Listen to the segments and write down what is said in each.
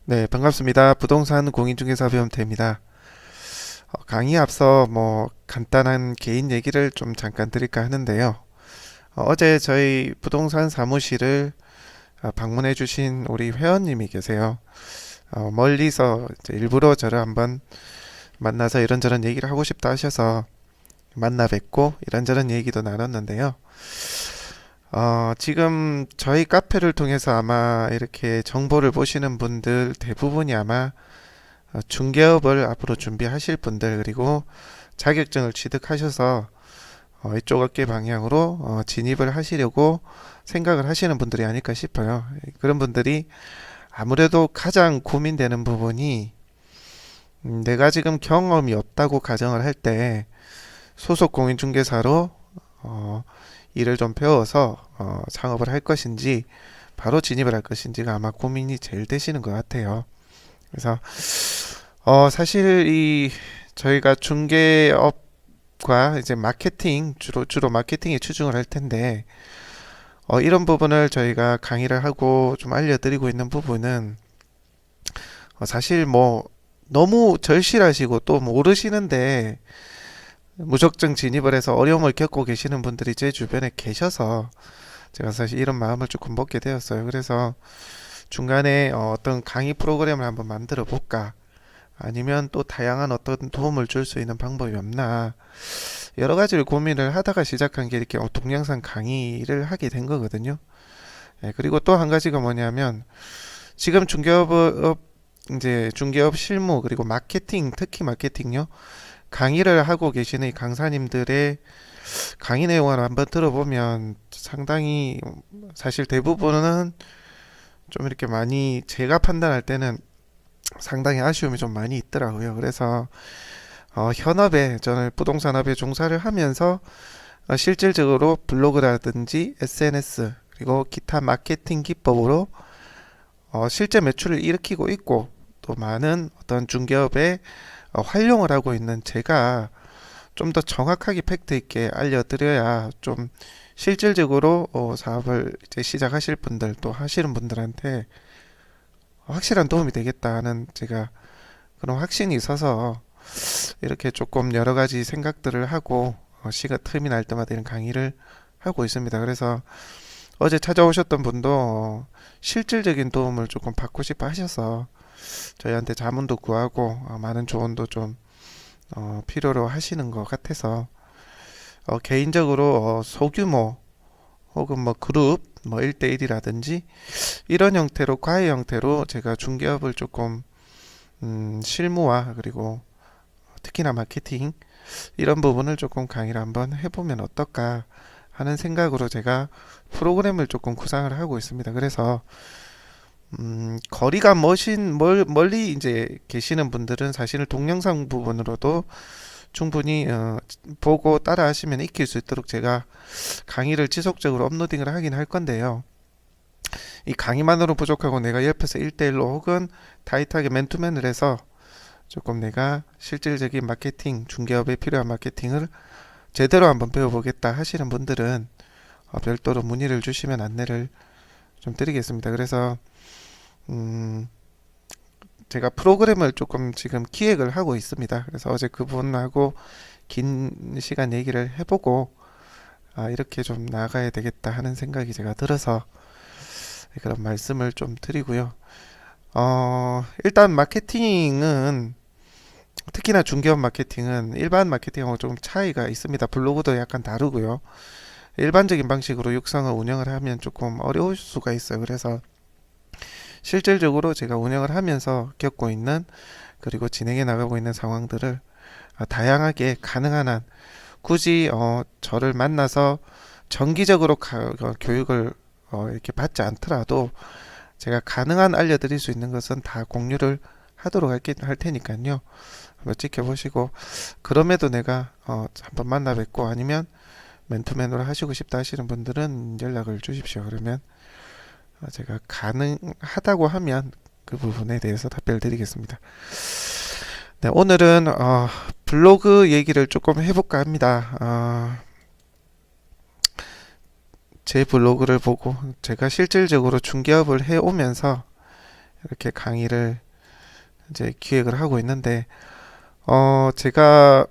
네, 반갑습니다. 부동산 공인중개사 배움태입니다. 강의 앞서 간단한 개인 얘기를 좀 잠깐 드릴까 하는데요. 제 저희 부동산 사무실을 방문해 주신 우리 회원님이 계세요. 멀리서 이제 일부러 저를 한번 만나서 이런저런 얘기를 하고 싶다 하셔서 만나 뵙고 이런저런 얘기도 나눴는데요. 지금 저희 카페를 통해서 아마 이렇게 정보를 보시는 분들 대부분이 아마 중개업을 앞으로 준비하실 분들, 그리고 자격증을 취득하셔서 이쪽 업계 방향으로 진입을 하시려고 생각을 하시는 분들이 아닐까 싶어요. 그런 분들이 아무래도 가장 고민되는 부분이 내가 지금 경험이 없다고 가정을 할 때 소속 공인중개사로 일을 좀 배워서 창업을 할 것인지 바로 진입을 할 것인지가 아마 고민이 제일 되시는 것 같아요. 그래서 사실 저희가 중개업과 이제 마케팅 주로 마케팅에 치중을 할 텐데 이런 부분을 저희가 강의를 하고 좀 알려드리고 있는 부분은 사실 너무 절실하시고 또 모르시는데 무작정 진입을 해서 어려움을 겪고 계시는 분들이 제 주변에 계셔서 제가 사실 이런 마음을 조금 먹게 되었어요. 그래서 중간에 어떤 강의 프로그램을 한번 만들어 볼까? 아니면 또 다양한 어떤 도움을 줄 수 있는 방법이 없나? 여러 가지를 고민을 하다가 시작한 게 이렇게 동영상 강의를 하게 된 거거든요. 예, 그리고 또 한 가지가 뭐냐면 지금 중개업 실무 그리고 마케팅, 특히 마케팅요. 강의를 하고 계시는 이 강사님들의 강의 내용을 한번 들어보면 상당히 사실 대부분은 좀 이렇게 많이 제가 판단할 때는 상당히 아쉬움이 좀 많이 있더라고요. 그래서 현업에 저는 부동산업에 종사를 하면서 실질적으로 블로그라든지 SNS 그리고 기타 마케팅 기법으로 실제 매출을 일으키고 있고 또 많은 어떤 중개업에 활용을 하고 있는 제가 좀 더 정확하게 팩트 있게 알려드려야 좀 실질적으로 사업을 이제 시작하실 분들 또 하시는 분들한테 확실한 도움이 되겠다는 제가 그런 확신이 있어서 이렇게 조금 여러 가지 생각들을 하고 시간 틈이 날 때마다 이런 강의를 하고 있습니다. 그래서 어제 찾아오셨던 분도 실질적인 도움을 조금 받고 싶어 하셔서 저희한테 자문도 구하고 많은 조언도 좀 필요로 하시는 것 같아서 개인적으로 소규모 혹은 그룹 1대1이라든지 이런 형태로 과외 형태로 제가 중개업을 조금 실무와 그리고 특히나 마케팅 이런 부분을 조금 강의를 한번 해보면 어떨까 하는 생각으로 제가 프로그램을 조금 구상을 하고 있습니다. 그래서 거리가 멀리 이제 계시는 분들은 사실 동영상 부분으로도 충분히 보고 따라 하시면 익힐 수 있도록 제가 강의를 지속적으로 업로딩을 하긴 할 건데요. 이 강의만으로 부족하고 내가 옆에서 1대1로 혹은 타이트하게 맨투맨을 해서 조금 내가 실질적인 마케팅, 중개업에 필요한 마케팅을 제대로 한번 배워보겠다 하시는 분들은 별도로 문의를 주시면 안내를 좀 드리겠습니다. 그래서 제가 프로그램을 조금 지금 기획을 하고 있습니다. 그래서 어제 그분하고 긴 시간 얘기를 해보고 이렇게 좀 나가야 되겠다 하는 생각이 제가 들어서 그런 말씀을 좀 드리고요. 일단 마케팅은 특히나 중개업 마케팅은 일반 마케팅하고 조금 차이가 있습니다. 블로그도 약간 다르고요. 일반적인 방식으로 육성을 운영을 하면 조금 어려울 수가 있어요. 그래서 실질적으로 제가 운영을 하면서 겪고 있는 그리고 진행해 나가고 있는 상황들을 다양하게 가능한 한 굳이 저를 만나서 정기적으로 교육을 이렇게 받지 않더라도 제가 가능한 알려드릴 수 있는 것은 다 공유를 하도록 할 테니까요. 한번 지켜보시고 그럼에도 내가 한번 만나 뵙고 아니면 맨투맨으로 하시고 싶다 하시는 분들은 연락을 주십시오. 그러면 제가 가능하다고 하면 그 부분에 대해서 답변을 드리겠습니다. 네, 오늘은 블로그 얘기를 조금 해볼까 합니다. 제 블로그를 보고 제가 실질적으로 중개업을 해오면서 이렇게 강의를 이제 기획을 하고 있는데, 제가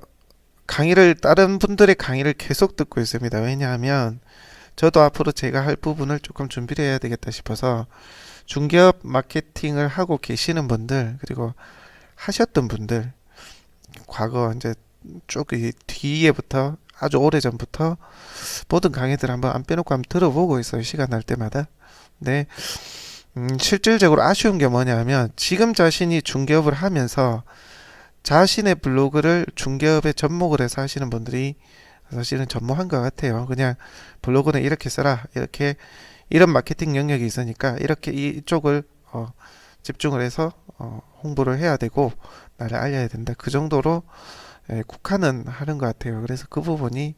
다른 분들의 강의를 계속 듣고 있습니다. 왜냐하면 저도 앞으로 제가 할 부분을 조금 준비를 해야 되겠다 싶어서 중개업 마케팅을 하고 계시는 분들, 그리고 하셨던 분들, 과거 이제 쭉 이 뒤에부터 아주 오래전부터 모든 강의들 한번 안 빼놓고 한번 들어보고 있어요. 시간 날 때마다. 네. 실질적으로 아쉬운 게 뭐냐면 지금 자신이 중개업을 하면서 자신의 블로그를 중개업에 접목을 해서 하시는 분들이 사실은 전무한 것 같아요. 그냥 블로그는 이렇게 써라, 이렇게 이런 마케팅 영역이 있으니까 이렇게 이쪽을 집중을 해서 홍보를 해야 되고 나를 알려야 된다. 그 정도로 국한은 하는 것 같아요. 그래서 그 부분이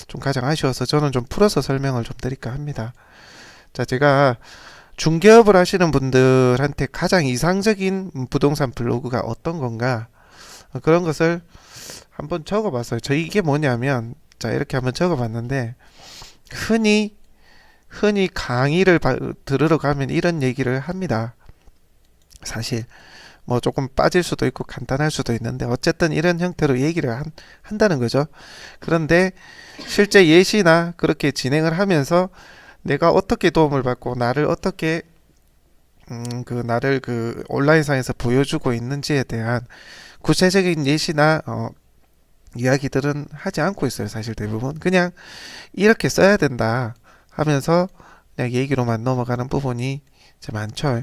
좀 가장 아쉬워서 저는 좀 풀어서 설명을 좀 드릴까 합니다. 자, 제가 중개업을 하시는 분들한테 가장 이상적인 부동산 블로그가 어떤 건가, 그런 것을 한번 적어봤어요. 이게 뭐냐면, 자, 이렇게 한번 적어봤는데, 흔히 강의를 들으러 가면 이런 얘기를 합니다. 사실 뭐 조금 빠질 수도 있고 간단할 수도 있는데 어쨌든 이런 형태로 얘기를 한다는 거죠. 그런데 실제 예시나 그렇게 진행을 하면서 내가 어떻게 도움을 받고 나를 어떻게 나를 그 온라인상에서 보여주고 있는지에 대한 구체적인 예시나 이야기들은 하지 않고 있어요. 사실 대부분 그냥 이렇게 써야 된다 하면서 그냥 얘기로만 넘어가는 부분이 이제 많죠.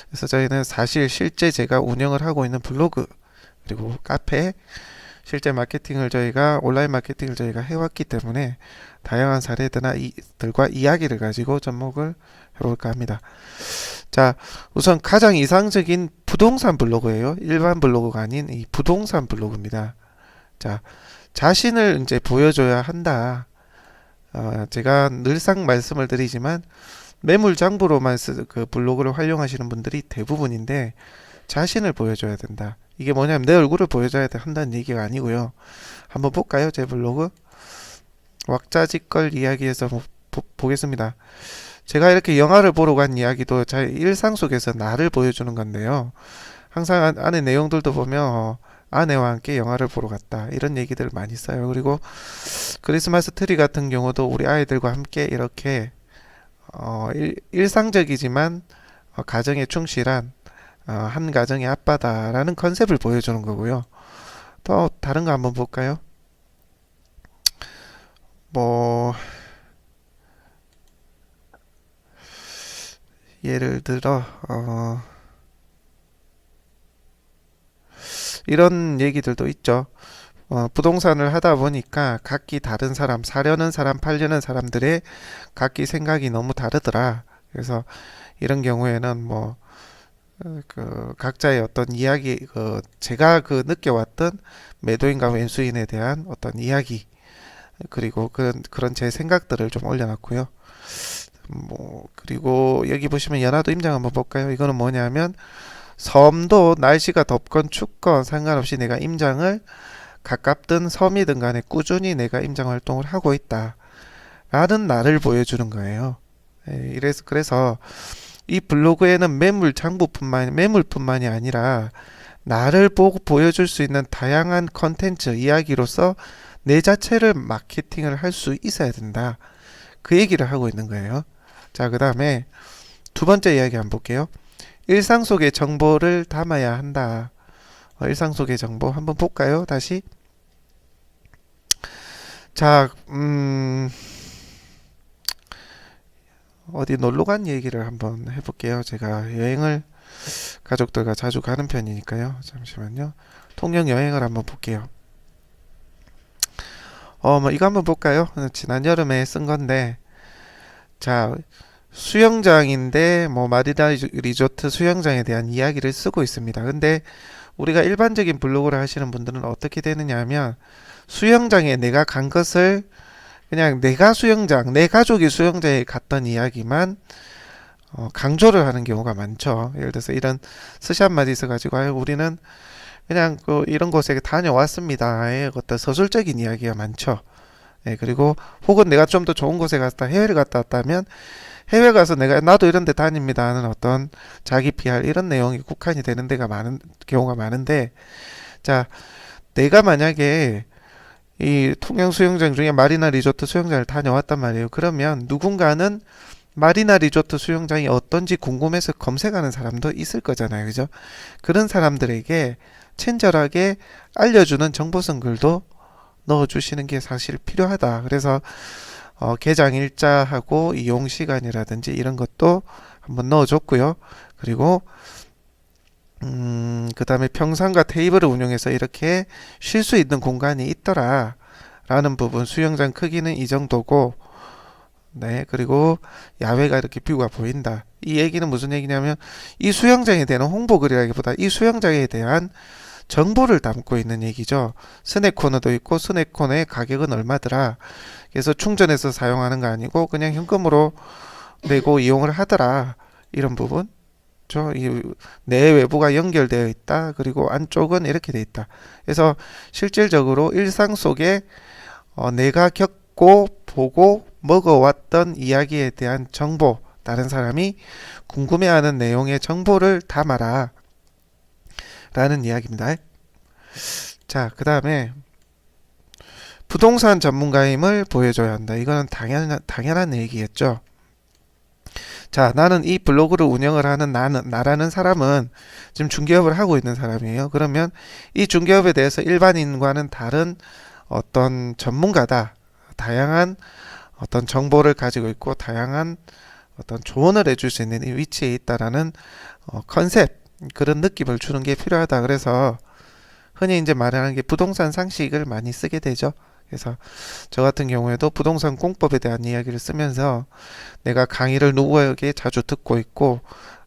그래서 저희는 사실 실제 제가 운영을 하고 있는 블로그 그리고 카페, 실제 마케팅을 저희가 온라인 마케팅을 저희가 해왔기 때문에 다양한 사례들과 이야기를 가지고 접목을 해볼까 합니다. 자, 우선 가장 이상적인 부동산 블로그예요. 일반 블로그가 아닌 이 부동산 블로그입니다. 자, 자신을 이제 보여줘야 한다. 제가 늘상 말씀을 드리지만 매물 장부로만 그 블로그를 활용하시는 분들이 대부분인데 자신을 보여줘야 된다. 이게 뭐냐면 내 얼굴을 보여줘야 한다는 얘기가 아니고요. 한번 볼까요? 제 블로그 왁자지껄 이야기에서 보겠습니다. 제가 이렇게 영화를 보러 간 이야기도 제 일상 속에서 나를 보여주는 건데요. 항상 안에 내용들도 보면 아내와 함께 영화를 보러 갔다, 이런 얘기들을 많이 써요. 그리고 크리스마스 트리 같은 경우도 우리 아이들과 함께 이렇게 일상적이지만 가정에 충실한 한 가정의 아빠다라는 컨셉을 보여주는 거고요. 또 다른 거 한번 볼까요? 뭐 예를 들어 이런 얘기들도 있죠. 부동산을 하다 보니까 각기 다른 사람, 사려는 사람, 팔려는 사람들의 각기 생각이 너무 다르더라. 그래서 이런 경우에는 뭐 그 각자의 어떤 이야기, 제가 느껴왔던 매도인과 매수인에 대한 어떤 이야기, 그리고 그런 제 생각들을 좀 올려놨고요. 뭐 그리고 여기 보시면 연화도 임장 한번 볼까요? 이거는 뭐냐면 섬도 날씨가 덥건 춥건 상관없이 내가 임장을 가깝든 섬이든 간에 꾸준히 내가 임장 활동을 하고 있다 라는 나를 보여주는 거예요. 그래서 이 블로그에는 매물뿐만이 아니라 나를 보여줄 수 있는 다양한 컨텐츠, 이야기로서 내 자체를 마케팅을 할 수 있어야 된다, 그 얘기를 하고 있는 거예요. 자, 그 다음에 두 번째 이야기 한번 볼게요. 일상 속의 정보를 담아야 한다. 일상 속의 정보 한번 볼까요? 다시. 자, 어디 놀러 간 얘기를 한번 해볼게요. 제가 여행을 가족들과 자주 가는 편이니까요. 잠시만요. 통영 여행을 한번 볼게요. 뭐 이거 한번 볼까요? 지난 여름에 쓴 건데, 자, 수영장인데 뭐 마리나 리조트 수영장에 대한 이야기를 쓰고 있습니다. 근데 우리가 일반적인 블로그를 하시는 분들은 어떻게 되느냐 하면 수영장에 내가 간 것을 그냥 내 가족이 수영장에 갔던 이야기만 강조를 하는 경우가 많죠. 예를 들어서 이런 스시 한마디 있어가지고 우리는 그냥 이런 곳에 다녀왔습니다의 어떤 서술적인 이야기가 많죠. 그리고 혹은 내가 좀 더 좋은 곳에 갔다, 해외를 갔다 왔다면 해외 가서 내가 나도 이런 데 다닙니다 하는 어떤 자기 PR 이런 내용이 국한이 되는 데가 많은 경우가 많은데, 자, 내가 만약에 이 통영 수영장 중에 마리나 리조트 수영장을 다녀왔단 말이에요. 그러면 누군가는 마리나 리조트 수영장이 어떤지 궁금해서 검색하는 사람도 있을 거잖아요. 그죠? 그런 사람들에게 친절하게 알려주는 정보성 글도 넣어주시는 게 사실 필요하다. 그래서 개장 일자하고 이용 시간이라든지 이런 것도 한번 넣어줬고요. 그리고 그 다음에 평상과 테이블을 운영해서 이렇게 쉴 수 있는 공간이 있더라 라는 부분, 수영장 크기는 이 정도고, 네, 그리고 야외가 이렇게 뷰가 보인다. 이 얘기는 무슨 얘기냐면 이 수영장에 대한 홍보글이라기보다 이 수영장에 대한 정보를 담고 있는 얘기죠. 스낵 코너도 있고 스낵 코너의 가격은 얼마더라. 그래서 충전해서 사용하는 거 아니고 그냥 현금으로 내고 이용을 하더라. 이런 부분. 이 내외부가 연결되어 있다. 그리고 안쪽은 이렇게 되어 있다. 그래서 실질적으로 일상 속에 내가 겪고 보고 먹어왔던 이야기에 대한 정보, 다른 사람이 궁금해하는 내용의 정보를 담아라 라는 이야기입니다. 자, 그 다음에 부동산 전문가임을 보여줘야 한다. 이거는 당연한 얘기겠죠. 자, 나는 이 블로그를 운영을 하는 나라는 사람은 지금 중개업을 하고 있는 사람이에요. 그러면 이 중개업에 대해서 일반인과는 다른 어떤 전문가다. 다양한 어떤 정보를 가지고 있고 다양한 어떤 조언을 해줄 수 있는 이 위치에 있다라는 컨셉, 그런 느낌을 주는 게 필요하다. 그래서 흔히 이제 말하는 게 부동산 상식을 많이 쓰게 되죠. 그래서 저 같은 경우에도 부동산 공법에 대한 이야기를 쓰면서 내가 강의를 누구에게 자주 듣고 있고,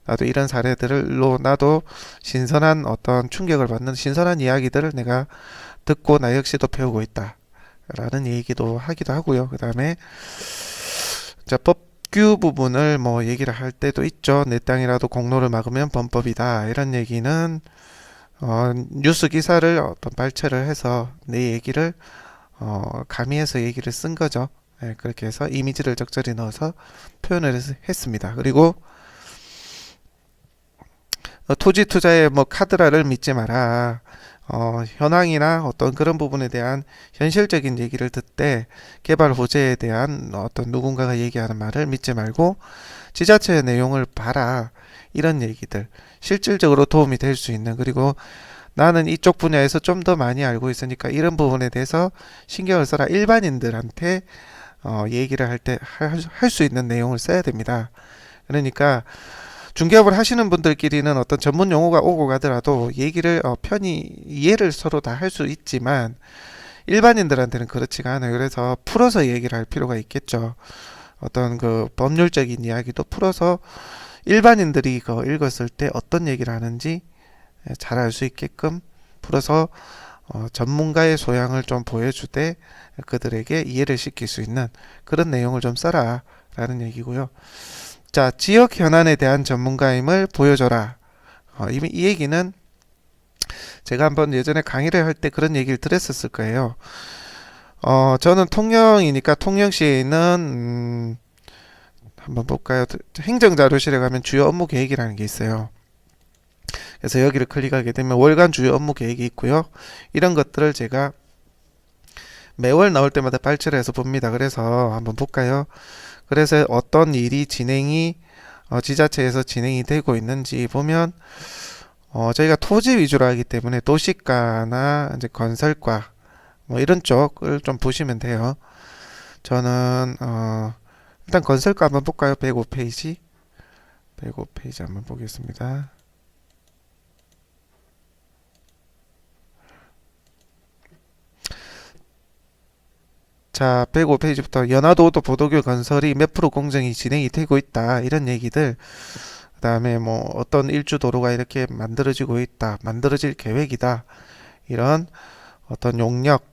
나도 이런 사례들로 나도 신선한 어떤 충격을 받는 신선한 이야기들을 내가 듣고 나 역시도 배우고 있다 라는 얘기도 하기도 하고요. 그 다음에 자, 법규 부분을 뭐 얘기를 할 때도 있죠. 내 땅이라도 공로를 막으면 범법이다. 이런 얘기는 뉴스 기사를 어떤 발췌를 해서 내 얘기를 가미해서 얘기를 쓴 거죠. 네, 그렇게 해서 이미지를 적절히 넣어서 표현을 했습니다. 그리고 토지 투자에 뭐 카드라를 믿지 마라. 현황이나 어떤 그런 부분에 대한 현실적인 얘기를 듣되 개발 호재에 대한 어떤 누군가가 얘기하는 말을 믿지 말고 지자체의 내용을 봐라. 이런 얘기들 실질적으로 도움이 될 수 있는, 그리고 나는 이쪽 분야에서 좀 더 많이 알고 있으니까 이런 부분에 대해서 신경을 써라. 일반인들한테 얘기를 할 때 할 수 있는 내용을 써야 됩니다. 그러니까 중개업을 하시는 분들끼리는 어떤 전문 용어가 오고 가더라도 얘기를 편히 이해를 서로 다 할 수 있지만 일반인들한테는 그렇지가 않아요. 그래서 풀어서 얘기를 할 필요가 있겠죠. 어떤 그 법률적인 이야기도 풀어서 일반인들이 읽었을 때 어떤 얘기를 하는지 잘 알 수 있게끔 풀어서 전문가의 소양을 좀 보여주되 그들에게 이해를 시킬 수 있는 그런 내용을 좀 써라 라는 얘기고요. 자, 지역 현안에 대한 전문가임을 보여줘라. 이 얘기는 제가 한번 예전에 강의를 할 때 그런 얘기를 드렸었을 거예요. 저는 통영이니까 통영시에 있는 한번 볼까요? 행정자료실에 가면 주요 업무 계획이라는 게 있어요. 그래서 여기를 클릭하게 되면 월간 주요 업무 계획이 있고요. 이런 것들을 제가 매월 나올 때마다 발췌를 해서 봅니다. 그래서 한번 볼까요? 그래서 어떤 일이 지자체에서 진행이 되고 있는지 보면 저희가 토지 위주로 하기 때문에 도시가나 이제 건설과 뭐 이런 쪽을 좀 보시면 돼요. 저는 일단 건설가 한번 볼까요? 105페이지 한번 보겠습니다. 자, 105페이지부터 연화도도 보도교 건설이 몇 프로 공정이 진행이 되고 있다. 이런 얘기들. 그 다음에 뭐 어떤 일주 도로가 이렇게 만들어지고 있다. 만들어질 계획이다. 이런 어떤 용역,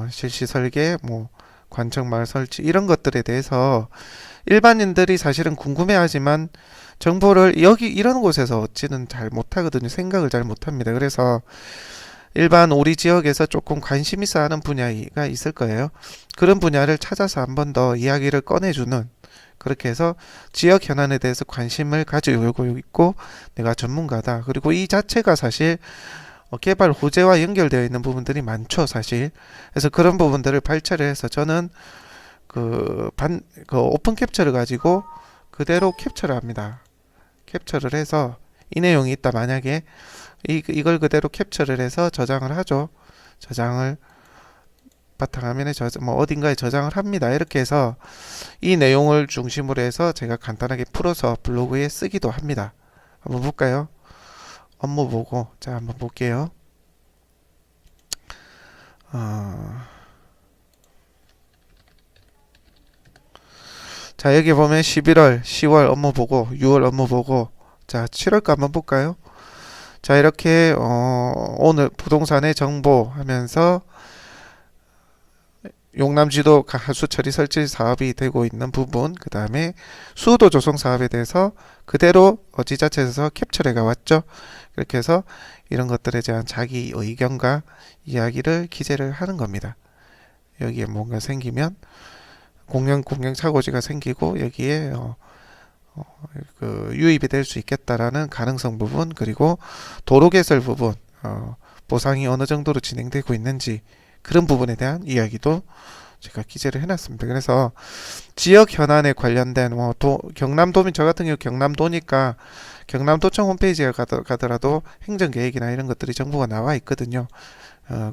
실시 설계, 뭐 관청마을 설치 이런 것들에 대해서 일반인들이 사실은 궁금해하지만 정보를 여기 이런 곳에서 얻지는 잘 못하거든요. 생각을 잘 못합니다. 그래서 일반 우리 지역에서 조금 관심 있어 하는 분야가 있을 거예요. 그런 분야를 찾아서 한 번 더 이야기를 꺼내주는 그렇게 해서 지역 현안에 대해서 관심을 가지고 있고 내가 전문가다. 그리고 이 자체가 사실 개발 호재와 연결되어 있는 부분들이 많죠, 사실. 그래서 그런 부분들을 발췌를 해서 저는 그 오픈 캡처를 가지고 그대로 캡처를 합니다. 캡처를 해서 이 내용이 있다. 만약에 이걸 그대로 캡처를 해서 저장을 하죠. 저장을 바탕화면에 어딘가에 저장을 합니다. 이렇게 해서 이 내용을 중심으로 해서 제가 간단하게 풀어서 블로그에 쓰기도 합니다. 한번 볼까요? 업무 보고 자 한번 볼게요. 자 여기 보면 11월, 10월 업무 보고, 6월 업무 보고, 자 7월 거 한번 볼까요? 자 이렇게 오늘 부동산의 정보 하면서 용남지도 하수 처리 설치 사업이 되고 있는 부분, 그 다음에 수도 조성 사업에 대해서 그대로 지자체에서 캡처해가 왔죠. 그렇게 해서 이런 것들에 대한 자기 의견과 이야기를 기재를 하는 겁니다. 여기에 뭔가 생기면 공영 착오지가 생기고 여기에 유입이 될 수 있겠다라는 가능성 부분, 그리고 도로 개설 부분, 보상이 어느 정도로 진행되고 있는지 그런 부분에 대한 이야기도 제가 기재를 해놨습니다. 그래서 지역 현안에 관련된 경남도면 저 같은 경우 경남도니까 경남도청 홈페이지에 가더라도 행정계획이나 이런 것들이 정보가 나와 있거든요.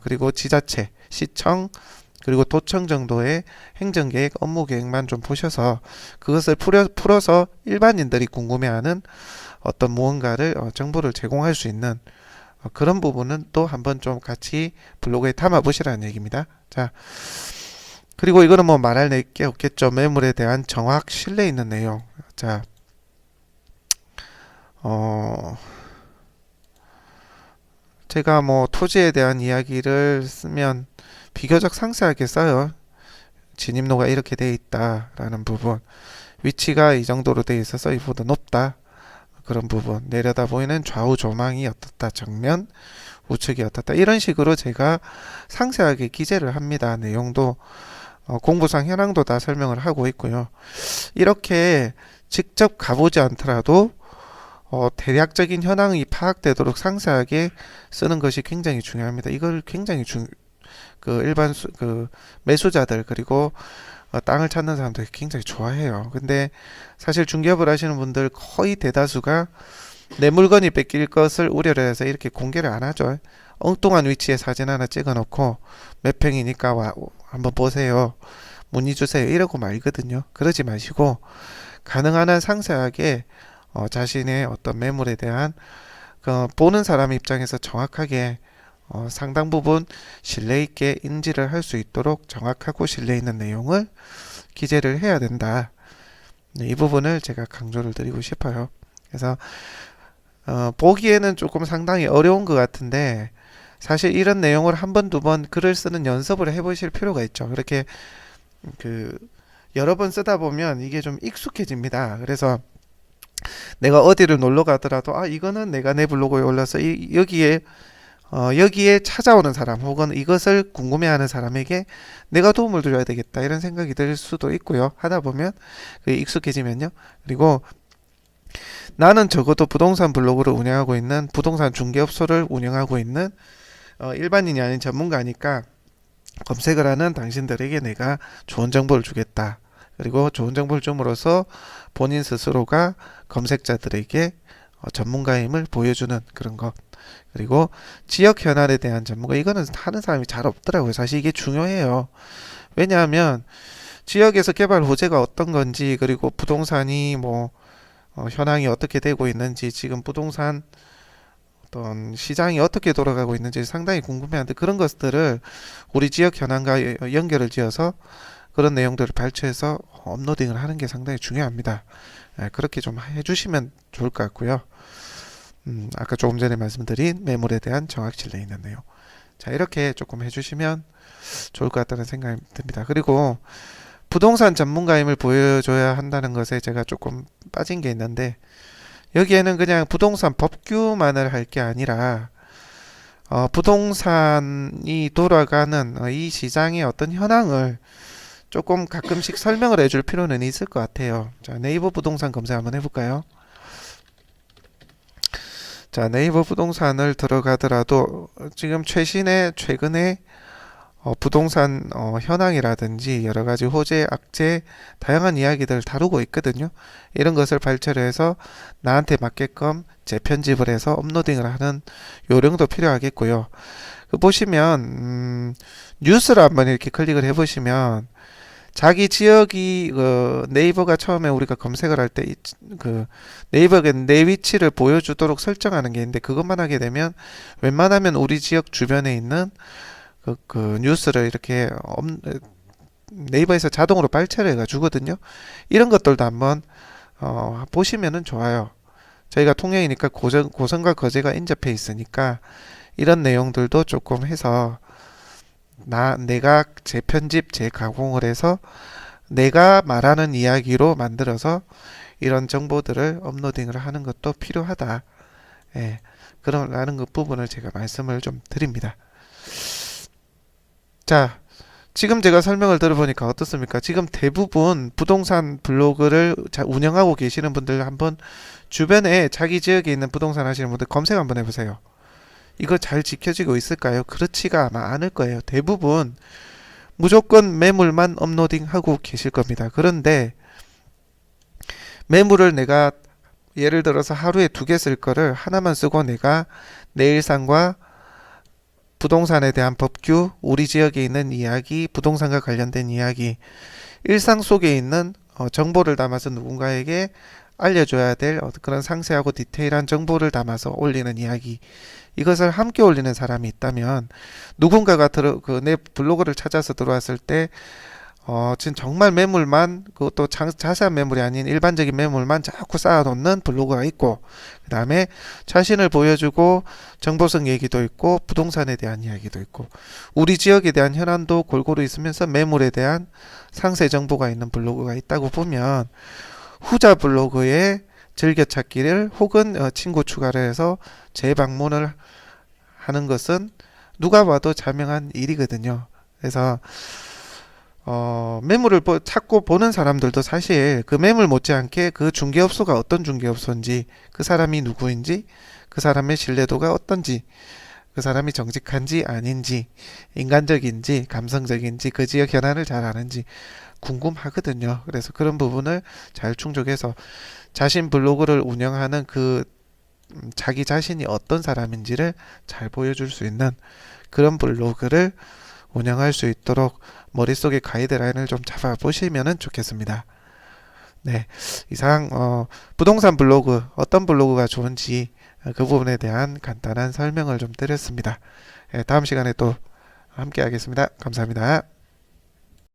그리고 지자체, 시청, 그리고 도청 정도의 행정계획, 업무계획만 좀 보셔서 그것을 풀어서 일반인들이 궁금해하는 어떤 무언가를 정보를 제공할 수 있는 그런 부분은 또 한번 좀 같이 블로그에 담아 보시라는 얘기입니다. 자, 그리고 이거는 뭐 말할 게 없겠죠. 매물에 대한 정확 신뢰 있는 내용. 자, 제가 뭐 토지에 대한 이야기를 쓰면 비교적 상세하게 써요. 진입로가 이렇게 돼 있다라는 부분, 위치가 이 정도로 돼 있어서 이보다 높다. 그런 부분, 내려다 보이는 좌우 조망이 어떻다, 정면 우측이 어떻다, 이런 식으로 제가 상세하게 기재를 합니다. 내용도 공부상 현황도 다 설명을 하고 있고요. 이렇게 직접 가보지 않더라도 대략적인 현황이 파악되도록 상세하게 쓰는 것이 굉장히 중요합니다. 이걸 굉장히 일반 매수자들, 그리고 땅을 찾는 사람들이 굉장히 좋아해요. 근데 사실 중개업을 하시는 분들 거의 대다수가 내 물건이 뺏길 것을 우려를 해서 이렇게 공개를 안 하죠. 엉뚱한 위치에 사진 하나 찍어 놓고 몇 평이니까 한번 보세요, 문의 주세요 이러고 말거든요. 그러지 마시고 가능한 한 상세하게 자신의 어떤 매물에 대한 보는 사람 입장에서 정확하게 상당 부분 신뢰 있게 인지를 할 수 있도록 정확하고 신뢰 있는 내용을 기재를 해야 된다. 네, 이 부분을 제가 강조를 드리고 싶어요. 그래서 보기에는 조금 상당히 어려운 것 같은데 사실 이런 내용을 한 번, 두 번 글을 쓰는 연습을 해보실 필요가 있죠. 그렇게 여러 번 쓰다 보면 이게 좀 익숙해집니다. 그래서 내가 어디를 놀러 가더라도 이거는 내가 내 블로그에 올려서 여기에 찾아오는 사람 혹은 이것을 궁금해하는 사람에게 내가 도움을 드려야 되겠다, 이런 생각이 들 수도 있고요. 하다 보면 그게 익숙해지면요. 그리고 나는 적어도 부동산 블로그를 운영하고 있는, 부동산 중개업소를 운영하고 있는 일반인이 아닌 전문가니까 검색을 하는 당신들에게 내가 좋은 정보를 주겠다. 그리고 좋은 정보를 줌으로써 본인 스스로가 검색자들에게 전문가임을 보여주는 그런 것. 그리고 지역 현안에 대한 전문가, 이거는 하는 사람이 잘 없더라고요. 사실 이게 중요해요. 왜냐하면 지역에서 개발 호재가 어떤 건지, 그리고 부동산이 현황이 어떻게 되고 있는지, 지금 부동산 어떤 시장이 어떻게 돌아가고 있는지 상당히 궁금해하는데, 그런 것들을 우리 지역 현황과 연결을 지어서 그런 내용들을 발췌해서 업로딩을 하는 게 상당히 중요합니다. 그렇게 좀 해주시면 좋을 것 같고요. 아까 조금 전에 말씀드린 매물에 대한 정확 신뢰 있는 내용. 자, 이렇게 조금 해주시면 좋을 것 같다는 생각이 듭니다. 그리고 부동산 전문가임을 보여줘야 한다는 것에 제가 조금 빠진 게 있는데, 여기에는 그냥 부동산 법규만을 할 게 아니라 부동산이 돌아가는 이 시장의 어떤 현황을 조금 가끔씩 설명을 해줄 필요는 있을 것 같아요. 자, 네이버 부동산 검색 한번 해볼까요? 자, 네이버 부동산을 들어가더라도 지금 최근에 부동산 현황이라든지 여러 가지 호재, 악재, 다양한 이야기들 다루고 있거든요. 이런 것을 발췌를 해서 나한테 맞게끔 재편집을 해서 업로딩을 하는 요령도 필요하겠고요. 그 보시면 뉴스를 한번 이렇게 클릭을 해보시면 자기 지역이 네이버가 처음에 우리가 검색을 할 때 네이버가 내 위치를 보여주도록 설정하는 게 있는데 그것만 하게 되면 웬만하면 우리 지역 주변에 있는 그 뉴스를 이렇게 네이버에서 자동으로 발췌를 해가 주거든요. 이런 것들도 한번 보시면은 좋아요. 저희가 통영이니까 고성과 거제가 인접해 있으니까 이런 내용들도 조금 해서 내가 재편집, 재가공을 해서 내가 말하는 이야기로 만들어서 이런 정보들을 업로딩을 하는 것도 필요하다. 예, 그러라는 그 부분을 제가 말씀을 좀 드립니다. 자, 지금 제가 설명을 들어보니까 어떻습니까? 지금 대부분 부동산 블로그를 운영하고 계시는 분들 한번 주변에 자기 지역에 있는 부동산 하시는 분들 검색 한번 해보세요. 이거 잘 지켜지고 있을까요? 그렇지가 아마 않을 거예요. 대부분 무조건 매물만 업로딩하고 계실 겁니다. 그런데 매물을 내가 예를 들어서 하루에 2개 쓸 거를 하나만 쓰고 내가 내 일상과 부동산에 대한 법규, 우리 지역에 있는 이야기, 부동산과 관련된 이야기, 일상 속에 있는 정보를 담아서 누군가에게 알려줘야 될 그런 상세하고 디테일한 정보를 담아서 올리는 이야기, 이것을 함께 올리는 사람이 있다면 누군가가 내 블로그를 찾아서 들어왔을 때 지금 정말 매물만, 그것도 자세한 매물이 아닌 일반적인 매물만 자꾸 쌓아놓는 블로그가 있고, 그 다음에 자신을 보여주고 정보성 얘기도 있고 부동산에 대한 이야기도 있고 우리 지역에 대한 현안도 골고루 있으면서 매물에 대한 상세 정보가 있는 블로그가 있다고 보면 후자 블로그에 즐겨찾기를 혹은 친구 추가를 해서 재방문을 하는 것은 누가 봐도 자명한 일이거든요. 그래서 매물을 찾고 보는 사람들도 사실 그 매물 못지않게 그 중개업소가 어떤 중개업소인지, 그 사람이 누구인지, 그 사람의 신뢰도가 어떤지, 그 사람이 정직한지 아닌지, 인간적인지 감성적인지, 그 지역 현안을 잘 아는지 궁금하거든요. 그래서 그런 부분을 잘 충족해서 자신 블로그를 운영하는 자기 자신이 어떤 사람인지를 잘 보여줄 수 있는 그런 블로그를 운영할 수 있도록 머릿속에 가이드라인을 좀 잡아보시면 좋겠습니다. 네, 이상 부동산 블로그, 어떤 블로그가 좋은지 그 부분에 대한 간단한 설명을 좀 드렸습니다. 다음 시간에 또 함께 하겠습니다. 감사합니다.